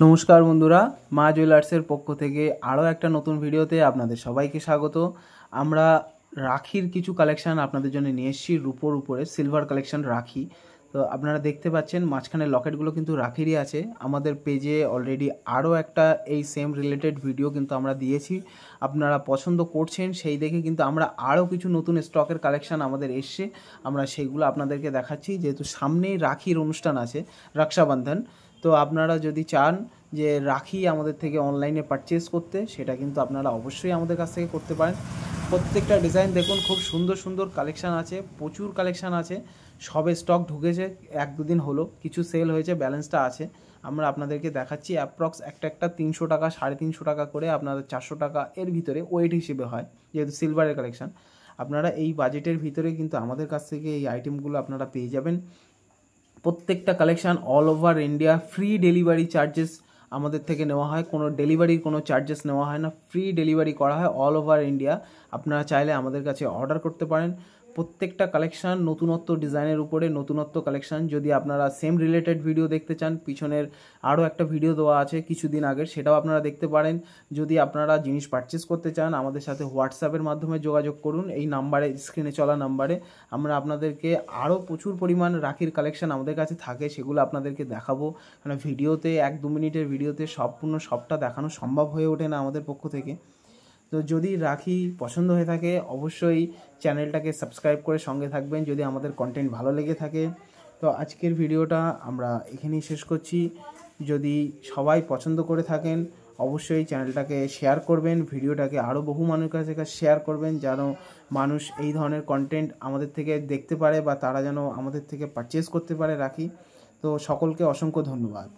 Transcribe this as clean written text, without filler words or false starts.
নমস্কার বন্ধুরা, মা জুয়েলার্সের পক্ষ থেকে আরও একটা নতুন ভিডিওতে আপনাদের সবাইকে স্বাগত। আমরা রাখির কিছু কালেকশান আপনাদের জন্য নিয়ে এসেছি, রূপোর উপরে সিলভার কালেকশান রাখি। তো আপনারা দেখতে পাচ্ছেন মাঝখানে লকেটগুলো কিন্তু রাখিরই আছে। আমাদের পেজে অলরেডি আরও একটা এই সেম রিলেটেড ভিডিও কিন্তু আমরা দিয়েছি, আপনারা পছন্দ করছেন, সেই দেখে কিন্তু আমরা আরও কিছু নতুন স্টকের কালেকশান আমাদের এসছে, আমরা সেইগুলো আপনাদেরকে দেখাচ্ছি। যেহেতু সামনেই রাখির অনুষ্ঠান আছে, রক্ষাবন্ধন, তো আপনারা যদি চান যে রাখি আমাদের থেকে অনলাইনে পারচেস করতে, সেটা কিন্তু আপনারা অবশ্যই আমাদের কাছ থেকে করতে পারেন। প্রত্যেকটা ডিজাইন দেখুন, খুব সুন্দর সুন্দর কালেকশান আছে, প্রচুর কালেকশান আছে। সবে স্টক ঢুকেছে, 1-2 দিন হলো, কিছু সেল হয়েছে, ব্যালেন্সটা আছে। আমরা আপনাদেরকে দেখাচ্ছি। অ্যাপ্রক্স একটা 300 টাকা, 350 টাকা করে, আপনাদের 400 টাকা এর ভিতরে ওয়েট হিসেবে হয়, যেহেতু সিলভারের কালেকশান। আপনারা এই বাজেটের ভিতরে কিন্তু আমাদের কাছ থেকে এই আইটেমগুলো আপনারা পেয়ে যাবেন। প্রত্যেকটা collection all over India, free delivery charges আমাদের থেকে নেওয়া হয়, কোনো ডেলিভারির কোনো চার্জেস নেওয়া হয় না, ফ্রি ডেলিভারি করা হয় অল ওভার ইন্ডিয়া। আপনারা চাইলে আমাদের কাছে অর্ডার করতে পারেন। প্রত্যেকটা কালেকশান নতুনত্ব ডিজাইনের উপরে, নতুনত্ব কালেকশান। যদি আপনারা সেম রিলেটেড ভিডিও দেখতে চান, পিছনের আরও একটা ভিডিও দেওয়া আছে কিছুদিন আগের, সেটাও আপনারা দেখতে পারেন। যদি আপনারা জিনিস পারচেস করতে চান, আমাদের সাথে হোয়াটসঅ্যাপের মাধ্যমে যোগাযোগ করুন, এই নাম্বারে, স্ক্রিনে চলা নাম্বারে। আমরা আপনাদেরকে আরও প্রচুর পরিমাণ রাখির কালেকশান আমাদের কাছে থাকে, সেগুলো আপনাদেরকে দেখাবো। কারণ ভিডিওতে 1-2 মিনিটের ভিডিওতে সবটা দেখানো সম্ভব হয়ে ওঠে না আমাদের পক্ষ থেকে। তো যদি রাখি পছন্দ হয়ে থাকে, অবশ্যই চ্যানেলটাকে সাবস্ক্রাইব করে সঙ্গে থাকবেন যদি আমাদের কন্টেন্ট ভালো লেগে থাকে। তো আজকের ভিডিওটা আমরা এখানেই শেষ করছি। যদি সবাই পছন্দ করে থাকেন, অবশ্যই চ্যানেলটাকে শেয়ার করবেন, ভিডিওটাকে আরও বহু মানুষের কাছে শেয়ার করবেন, যেন মানুষ এই ধরনের কন্টেন্ট আমাদের থেকে দেখতে পারে বা তারা যেন আমাদের থেকে পারচেস করতে পারে রাখি। তো সকলকে অসংখ্য ধন্যবাদ।